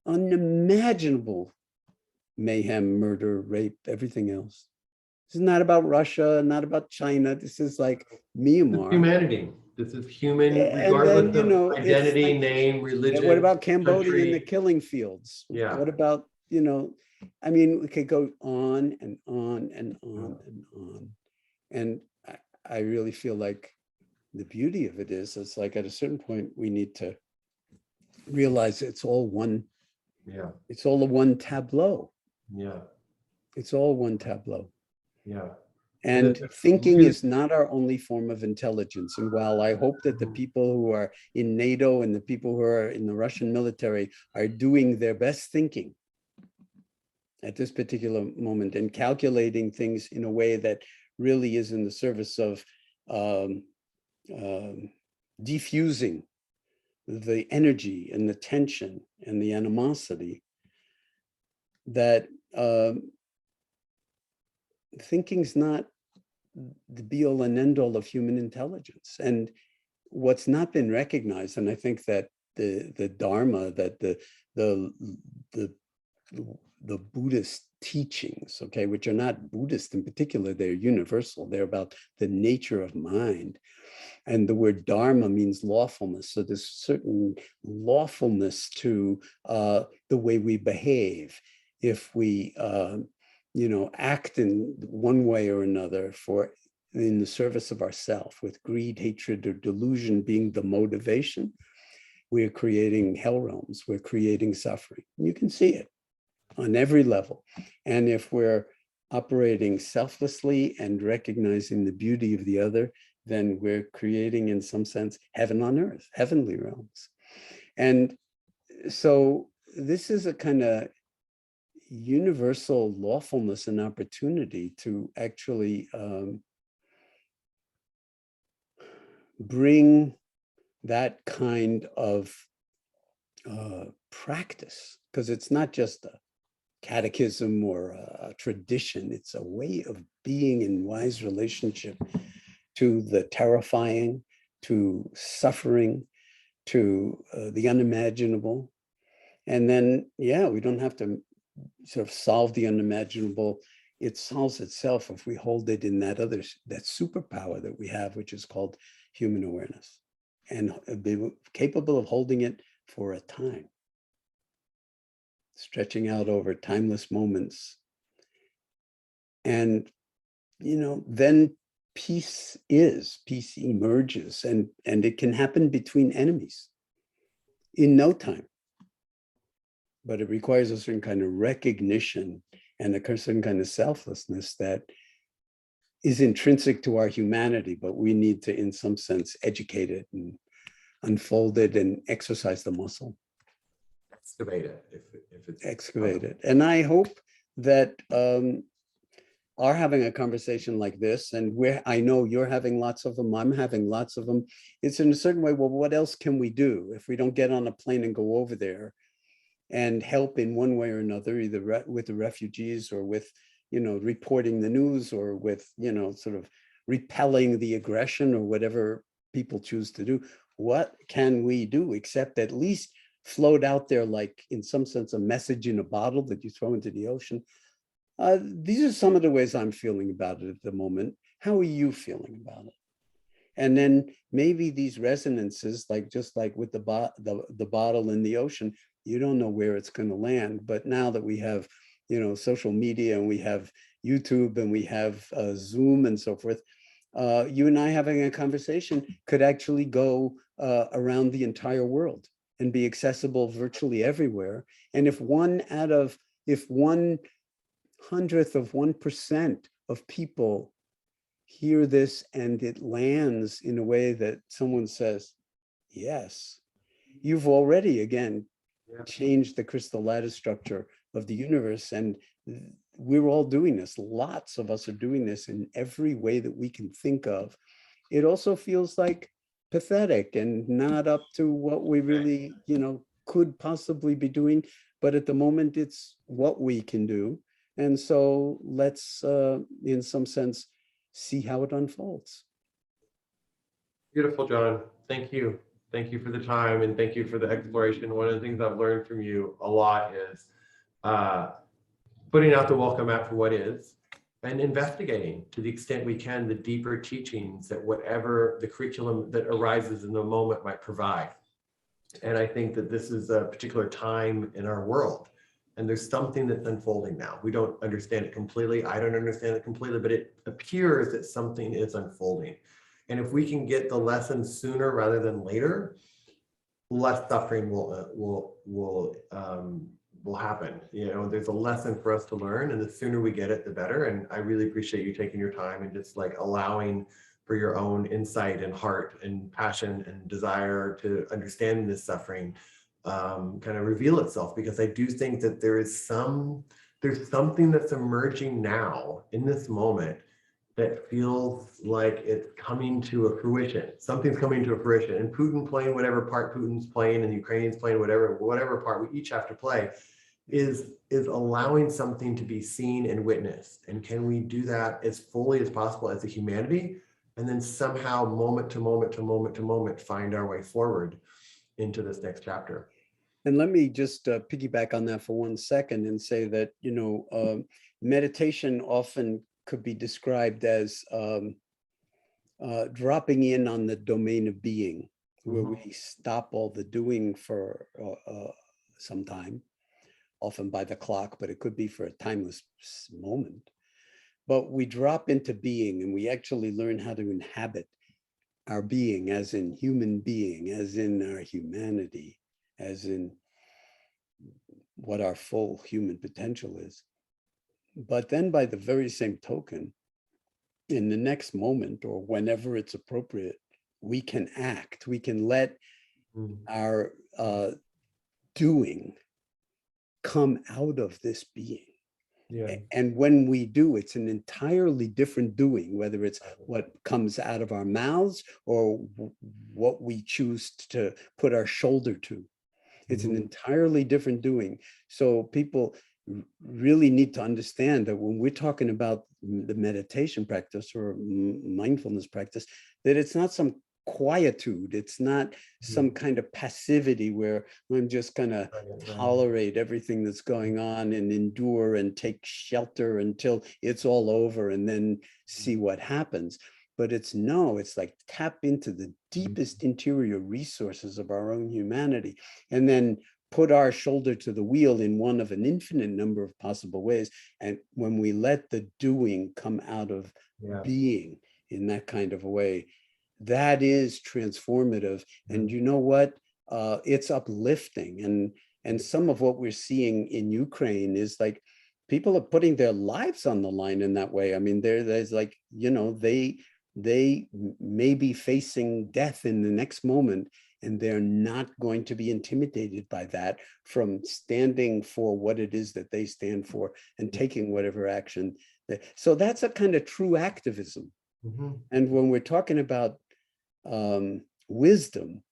unimaginable mayhem, murder, rape, everything else. This is not about Russia, not about China. This is like Myanmar. Humanity. This is human, And regardless then, of identity, like, name, religion. what about Cambodia and the country. killing fields? Yeah. What about, I mean, we could go on and on and on and on. And I really feel like the beauty of it is, it's like at a certain point, we need to realize it's all one. Yeah. It's all a one tableau. Yeah. It's all one tableau. Yeah. And thinking is not our only form of intelligence. And while I hope that the people who are in NATO and the people who are in the Russian military are doing their best thinking at this particular moment and calculating things in a way that really is in the service of diffusing the energy and the tension and the animosity, that thinking's not the be all and end all of human intelligence. And what's not been recognized, and I think that the Dharma, that the Buddhist teachings, okay, which are not Buddhist in particular, they're universal. They're about the nature of mind. And the word Dharma means lawfulness. So there's certain lawfulness to the way we behave. If we act in one way or another in the service of ourself, with greed, hatred, or delusion being the motivation, we're creating hell realms, we're creating suffering. You can see it on every level. And if we're operating selflessly and recognizing the beauty of the other, then we're creating, in some sense, heaven on earth, heavenly realms. And so this is a kind of universal lawfulness and opportunity to actually bring that kind of practice, because it's not just a catechism or a tradition, it's a way of being in wise relationship to the terrifying, to suffering, to the unimaginable. And then, we don't have to sort of solve the unimaginable. It solves itself if we hold it in that superpower that we have, which is called human awareness, and be capable of holding it for a time, stretching out over timeless moments. And, then peace emerges, and it can happen between enemies in no time. But it requires a certain kind of recognition and a certain kind of selflessness that is intrinsic to our humanity, but we need to, in some sense, educate it and unfold it and exercise the muscle. Excavate it, if it's excavate it. And I hope that are having a conversation like this, and I know you're having lots of them, I'm having lots of them. It's in a certain way, well, what else can we do if we don't get on a plane and go over there and help in one way or another, either with the refugees or with, reporting the news, or with, sort of repelling the aggression, or whatever people choose to do. What can we do except at least float out there, like, in some sense, a message in a bottle that you throw into the ocean? These are some of the ways I'm feeling about it at the moment. How are you feeling about it? And then maybe these resonances, just like with the bottle in the ocean, you don't know where it's going to land. But now that we have, social media, and we have YouTube, and we have Zoom and so forth, you and I having a conversation could actually go around the entire world and be accessible virtually everywhere. And if 1/100th of 1% of people hear this and it lands in a way that someone says, yes, you've already, again, changed the crystal lattice structure of the universe. And we're all doing this. Lots of us are doing this in every way that we can think of. It also feels like pathetic and not up to what we really, could possibly be doing. But at the moment, it's what we can do. And so let's, in some sense, see how it unfolds. Beautiful, John. Thank you. Thank you for the time and thank you for the exploration. One of the things I've learned from you a lot is putting out the welcome mat for what is and investigating to the extent we can the deeper teachings that whatever the curriculum that arises in the moment might provide. And I think that this is a particular time in our world. And there's something that's unfolding now. We don't understand it completely. I don't understand it completely, but it appears that something is unfolding. And if we can get the lesson sooner rather than later, less suffering will happen. You know, there's a lesson for us to learn, and the sooner we get it, the better. And I really appreciate you taking your time and just like allowing for your own insight and heart and passion and desire to understand this suffering kind of reveal itself, because I do think that there's something that's emerging now in this moment that feels like it's coming to a fruition. Something's coming to a fruition, and Putin playing whatever part Putin's playing and the Ukrainians playing whatever part we each have to play is allowing something to be seen and witnessed. And can we do that as fully as possible as a humanity? And then somehow moment to moment to moment to moment, find our way forward into this next chapter. And let me just piggyback on that for 1 second and say that, you know, meditation often could be described as dropping in on the domain of being, where we stop all the doing for some time, often by the clock, but it could be for a timeless moment. But we drop into being, and we actually learn how to inhabit our being, as in human being, as in our humanity, as in what our full human potential is. But then by the very same token, in the next moment or whenever it's appropriate, we can act, we can let our doing come out of this being. Yeah. And when we do, it's an entirely different doing, whether it's what comes out of our mouths or what we choose to put our shoulder to. It's an entirely different doing. So people really need to understand that when we're talking about the meditation practice or mindfulness practice, that it's not some quietude, it's not some kind of passivity where I'm just gonna tolerate everything that's going on and endure and take shelter until it's all over and then see what happens. But it's like tap into the deepest interior resources of our own humanity and then put our shoulder to the wheel in one of an infinite number of possible ways. And when we let the doing come out of being in that kind of a way, that is transformative. And you know what? It's uplifting. And some of what we're seeing in Ukraine is like people are putting their lives on the line in that way. I mean, there's like, you know, they may be facing death in the next moment, and they're not going to be intimidated by that from standing for what it is that they stand for and taking whatever action. So that's a kind of true activism. And when we're talking about wisdom,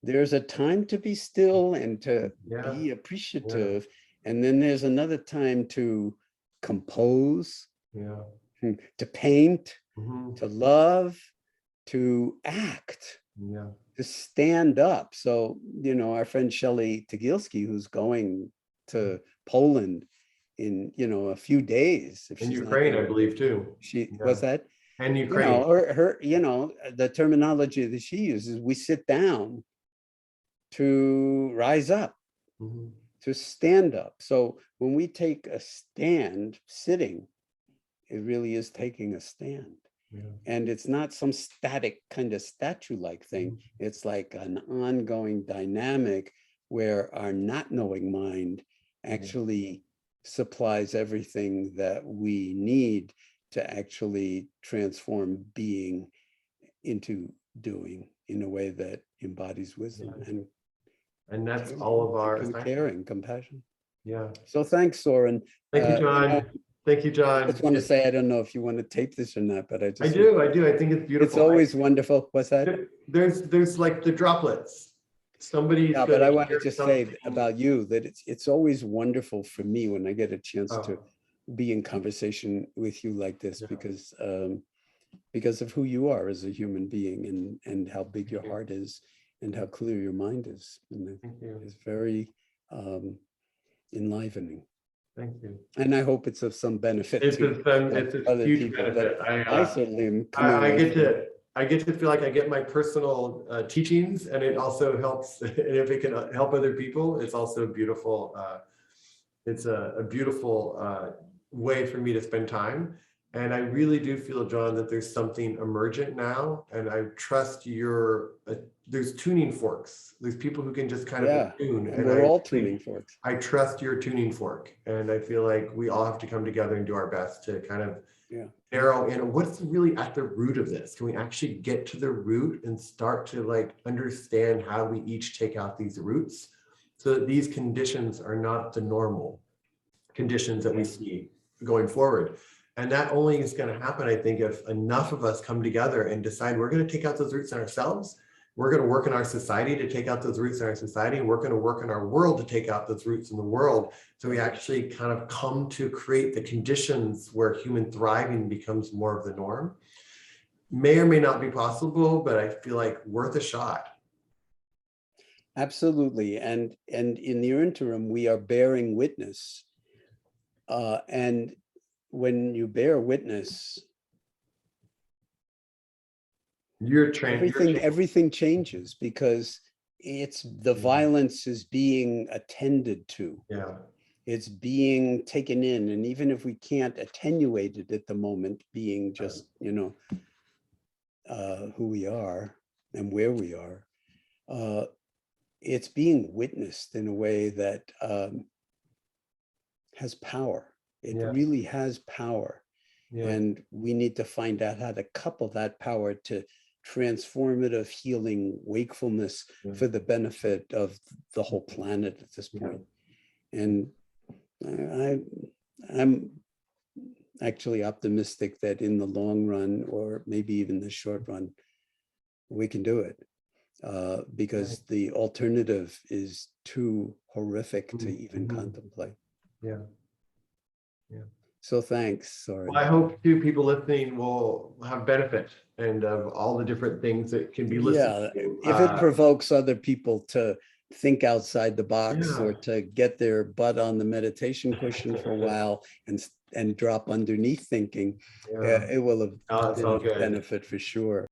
there's a time to be still and to be appreciative. And then there's another time to compose, to paint, to love, to act, to stand up. So, you know, our friend Shelley Tagilsky, who's going to Poland in, you know, a few days. In Ukraine, I believe, too. She was that? And Ukraine. You know, her, you know, the terminology that she uses, we sit down to rise up, to stand up. So when we take a stand sitting, it really is taking a stand. And it's not some static kind of statue-like thing. It's like an ongoing dynamic where our not knowing mind actually supplies everything that we need to actually transform being into doing in a way that embodies wisdom and that's all of our caring, compassion. Yeah. So thanks, Soren. Thank you, John. You know, thank you, John. I just want to say, I don't know if you want to tape this or not, but I do. I think it's beautiful. It's always wonderful. What's that? There's like the droplets. Somebody's but I want to just say about you that it's always wonderful for me when I get a chance to be in conversation with you like this, because of who you are as a human being and how big your heart is and how clear your mind is. And Thank you. it's very enlivening. Thank you. And I hope it's of some benefit It's to a other huge people, benefit. but I certainly am coming I away from I get to feel like I get my personal teachings, and it also helps. And if it can help other people, it's also beautiful. It's a beautiful way for me to spend time. And I really do feel, John, that there's something emergent now. And I trust there's tuning forks. There's people who can just kind of tune. And we're all tuning forks. I trust your tuning fork. And I feel like we all have to come together and do our best to kind of narrow in what's really at the root of this. Can we actually get to the root and start to like understand how we each take out these roots so that these conditions are not the normal conditions that we see going forward. And that only is going to happen, I think, if enough of us come together and decide we're going to take out those roots in ourselves. We're going to work in our society to take out those roots in our society. And we're going to work in our world to take out those roots in the world. So we actually kind of come to create the conditions where human thriving becomes more of the norm. May or may not be possible, but I feel like worth a shot. Absolutely. And in the interim, we are bearing witness. And when you bear witness, everything changes, because it's the violence is being attended to. Yeah. It's being taken in. And even if we can't attenuate it at the moment, being just, who we are and where we are, it's being witnessed in a way that has power. It really has power. And we need to find out how to couple that power to transformative healing wakefulness for the benefit of the whole planet at this point. And I'm actually optimistic that in the long run, or maybe even the short run, we can do it, because the alternative is too horrific to even contemplate. Yeah. So thanks. Sorry. Well, I hope too people listening will have benefit and of all the different things that can be listened to. If it provokes other people to think outside the box or to get their butt on the meditation cushion for a while and drop underneath thinking, it will have been a benefit for sure.